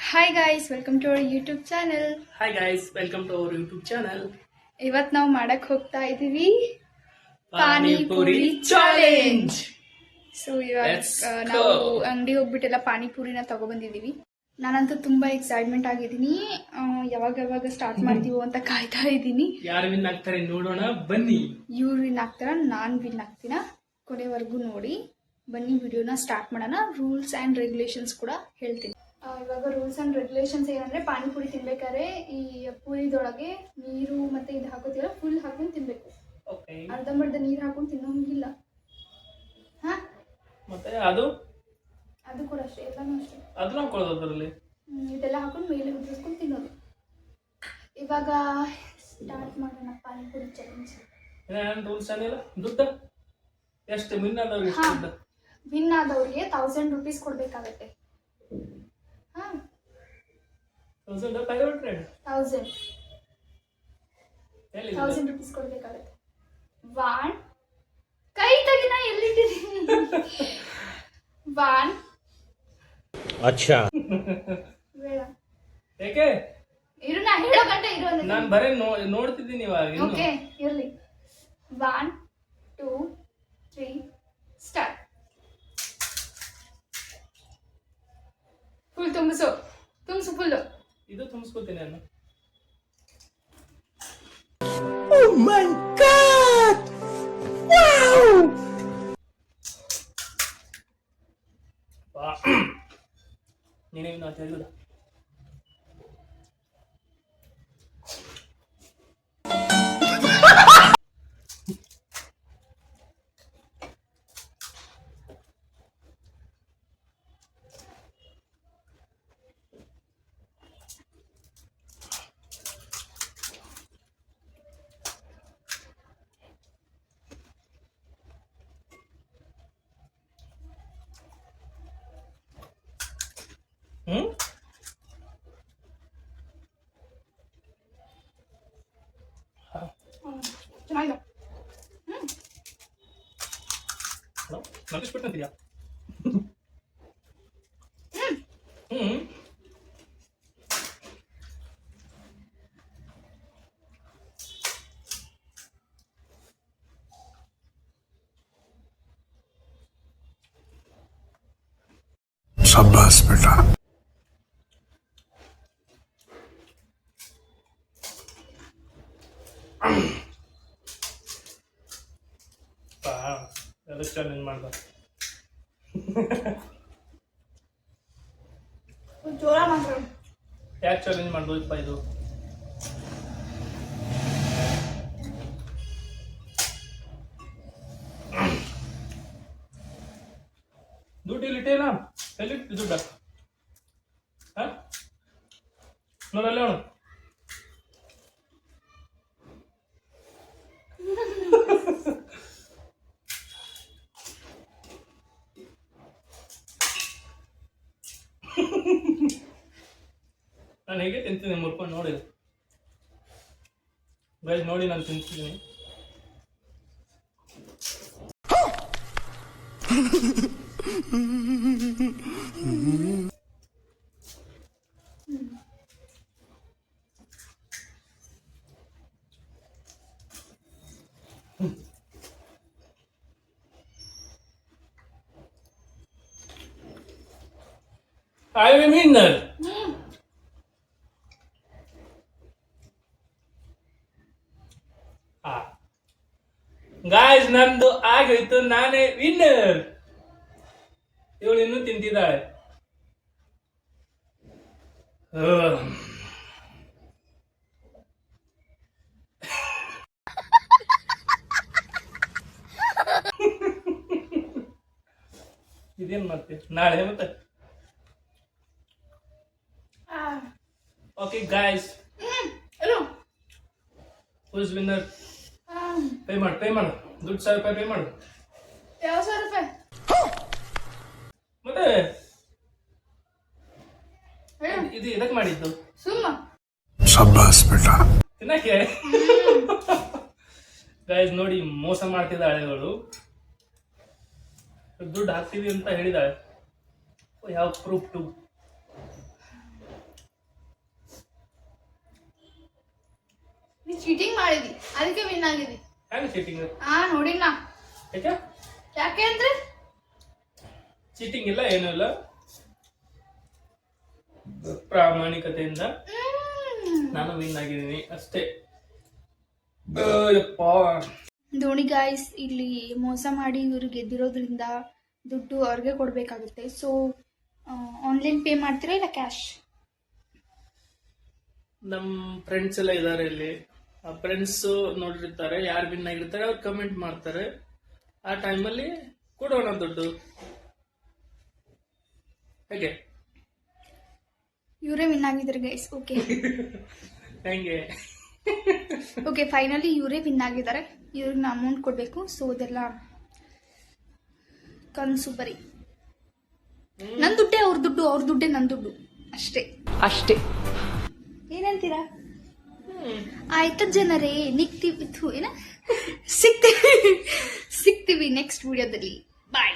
Hi guys, welcome to our YouTube channel. Hi guys, welcome to our YouTube channel. ಇವತ್ತು ನಾವು ಮಾಡಕ್ ಹೋಗ್ತಾ ಇದೀವಿ ಪಾನಿಪುರಿ ಚಾಲೆಂಜ್. ಸೊ ಇವಾಗ ನಾವು ಅಂಗಡಿ ಹೋಗ್ಬಿಟ್ಟೆಲ್ಲ ಪಾನಿಪುರಿನ ತಗೊಬಂದಿದೀವಿ. ನಾನಂತೂ ತುಂಬಾ ಎಕ್ಸೈಟ್ಮೆಂಟ್ ಆಗಿದ್ದೀನಿ. ಯಾವಾಗ ಸ್ಟಾರ್ಟ್ ಮಾಡ್ತೀವೋ ಅಂತ ಕಾಯ್ತಾ ಇದ್ದೀನಿ. ಯಾರು ವಿನ್ ಆಗ್ತಾರೆ ನೋಡೋಣ ಬನ್ನಿ. ಇವ್ರು ವಿನ್ ಆಗ್ತಾರ, ನಾನ್ ವಿನ್ ಆಗ್ತೀನ? ಕೊನೆವರೆಗೂ ನೋಡಿ ಬನ್ನಿ, ವಿಡಿಯೋನ ಸ್ಟಾರ್ಟ್ ಮಾಡೋಣ. ರೂಲ್ಸ್ ಅಂಡ್ ರೆಗ್ಯುಲೇಷನ್ಸ್ ಕೂಡ ಹೇಳ್ತೀನಿ. ಇವಾಗ ರೂಲ್ಸ್ ಅಂಡ್ ರೆಗ್ಯುಲೇಷನ್ಸ್ ಏನಂದ್ರೆ, ಪಾನಿಪುರಿ ತಿನ್ಬೇಕಾದ್ರೆ ಈ ಪೂರಿದೊಳಗೆ ನೀರು ಮತ್ತೆ ಇದು ಹಾಕೋತೀರ, ಫುಲ್ ಹಾಕೊಂಡು ತಿನ್ಬೇಕು. ಅರ್ಧಂಬರ್ಧ ನೀರು ಹಾಕೊಂಡು ತಿನ್ನೋಂಗಿಲ್ಲ. ಹಾ, ಮತ್ತೆ ಅದು ಕೂಡ ಅಷ್ಟೇ, ಎಲ್ಲಾನು ಅಷ್ಟೇ. ಅದನ್ನ ಹಾಕೊಳ್ಳೋದ್ರಲ್ಲಿ ಇದೆಲ್ಲ ಹಾಕೊಂಡು ಮೇಲೆ ಉದ್ರಿಸ್ಕೊಂಡು ತಿನ್ನೋದು. ಇವಾಗ ಸ್ಟಾರ್ಟ್ ಮಾಡೋಣ ಪಾನಿಪುರಿ ಚಾಲೆಂಜ್. ರೂಲ್ಸ್ ಏನಿಲ್ಲ. ದುಡ್ಡು ಎಷ್ಟು ವಿನ್ ಆದವ್ರಿಗೆ? ವಿನ್ ಆದವ್ರಿಗೆ 1000 ರೂಪೀಸ್ ಕೊಡ್ಬೇಕಾಗತ್ತೆ. 1000 ರೂಪೀಸ್ ಕೊಡ್ಬೇಕಾಗತ್ತೆ. ಕೈ ತಗಿನ ಎಲ್ಲಿಟ್ಟಿದ್ದೀನಿ? 1 ಅಚ್ಚಾ ಬೇಡ, ಯಾಕೆ? ಇರು, ನಾ ಹೇಳೋ ಗಂಟೆ ಇರು. ನಾನು ಬರೇ ನೋಡ್ತಿದ್ದೀನಿ ಇವಾಗ. ಓಕೆ, ಇರ್ಲಿ. 1 2 3 ಸ್ಟಾರ್ಟ್. Full ತುಂಬಿಸು full. ಇದು ತುಂಬಿಸ್ಕೊತೀನಿ ನಾನು. Oh my God! Wow! ನೀನೇನು ನಾ ತಿಳಿದ. ಚೆನ್ನಾಗಿದೆ. ನಂಬಿಸ್ಬಿಟ್ಟಂತೀಯಾ? शाबाश बेटा. ಅದಕ್ಕೆ ಚಾಲೆಂಜ್ ಮಾಡ್ದ. ಜೋರ ಮಾತ್ರ. ಯಾಕೆ ಚಾಲೆಂಜ್ ಮಾಡ್ಬೋದಪ್ಪ ಇದು? ದುಡ್ಡು ಇಲ್ಲಿ ಇಟ್ಟೇನಾ? ಎಲ್ಲಿಟ್ಟು ದುಡ್ಡ? ನೋಡಲ್ಲ ಅವನು. ನಾನು ಹೇಗೆ ತಿಂತೀನಿ ಮುರ್ಕೊಂಡು ನೋಡಿ ಗೈಸ್, ನೋಡಿ ನಾನು ತಿಂತಿದ್ದೀನಿ. I am a winner. Guys, ನಂದು ಆಗೋಯ್ತು, ನಾನೇ ವಿನ್ನರ್. ಇವಳು ಇನ್ನೂ ತಿಂತಿದ್ದಾಳೆ. ಇದೇನು ಮತ್ತೆ ನಾಳೆ ಮತ್ತೆ? Okay guys, who is winner? Pay ಮಾಡು ದುಡ್ಡು. 1000 ರೂಪಾಯಿ ಪೇ ಮಾಡು. ಯಾವ 1000 ರೂಪಾಯಿ? ಮತ್ತೆ ಇದು ಇದಕ್ಕೆ ಮಾಡಿದ್ದು ಸುಮ್ಮ. शाबाश बेटा. ತಿನ್ನಕ್ಕೆ. ಗೈಸ್ ನೋಡಿ, ಮೋಸ ಮಾಡ್ತಿದ್ದಾಳೆ ಅವಳು. ದುಡ್ಡು ಹಾಕ್ತೀವಿ ಅಂತ ಹೇಳಿದಾಳೆ. ಯಾವ ಪ್ರೂಫ್ ಟು? ಚೀಟಿಂಗ್ ಮಾಡಿದಿ ಅದಕ್ಕೆ ವಿನ್ ಆಗಿದಿ. ಹೆಂಗ್ ಚೀಟಿಂಗ್? ನೋಡಿಲ್ಲ. ಯಾಕೆ ಅಂದ್ರೆ ಚೀಟಿಂಗ್ ಇಲ್ಲ, ಏನೂ ಇಲ್ಲ, ಪ್ರಾಮಾಣಿಕತೆಯಿಂದ ನಾನು ವಿನ್ ಆಗಿದ್ದೀನಿ ಅಷ್ಟೇ. ಧೋನಿ ಗಾಯ್ಸ್ ಇಲ್ಲಿ ಮೋಸ ಮಾಡಿ ಇವ್ರು ಗೆದ್ದಿರೋದ್ರಿಂದ ದುಡ್ಡು ಅವ್ರಿಗೆ ಕೊಡಬೇಕಾಗುತ್ತೆ. ಸೊ ಆನ್ಲೈನ್ ಪೇ ಮಾಡ್ತೀರಾ ಇಲ್ಲ ಕ್ಯಾಶ್? ನಮ್ ಫ್ರೆಂಡ್ಸ್ ಎಲ್ಲ ಇದಾರೆ ಇಲ್ಲಿ. ಆ ಫ್ರೆಂಡ್ಸ್ ನೋಡಿರ್ತಾರೆ, ಯಾರು ವಿನ್ ಆಗಿರ್ತಾರೆ ಅವ್ರು ಕಮೆಂಟ್ ಮಾಡ್ತಾರೆ. ಆ ಟೈಮಲ್ಲಿ ಕೊಡೋಣ ದುಡ್ಡು. ಹೇಗೆ? ಇವರೇ ವಿನ್ ಆಗಿದ್ದಾರೆ ಗೈಸ್. ಓಕೆ ಹೆಂಗೆ? ಓಕೆ, ಫೈನಲಿ ಇವರೇ ವಿನ್ ಆಗಿದ್ದಾರೆ. ಇವ್ರಿಗೆ ಅಮೌಂಟ್ ಕೊಡಬೇಕು. ಸೊ ಅದೆಲ್ಲ ಕನ್ಸು ಬರೀ ನನ್ನ ದುಡ್ಡೇ ಅವ್ರ ದುಡ್ಡು, ಅವ್ರ ದುಡ್ಡೇ ನನ್ನ ದುಡ್ಡು ಅಷ್ಟೇ. ಏನಂತೀರಾ? ಆಯ್ತು ಜನರೇ, ಸಿಗ್ತೀವಿ ನೆಕ್ಸ್ಟ್ ವಿಡಿಯೋದಲ್ಲಿ. ಬಾಯ್.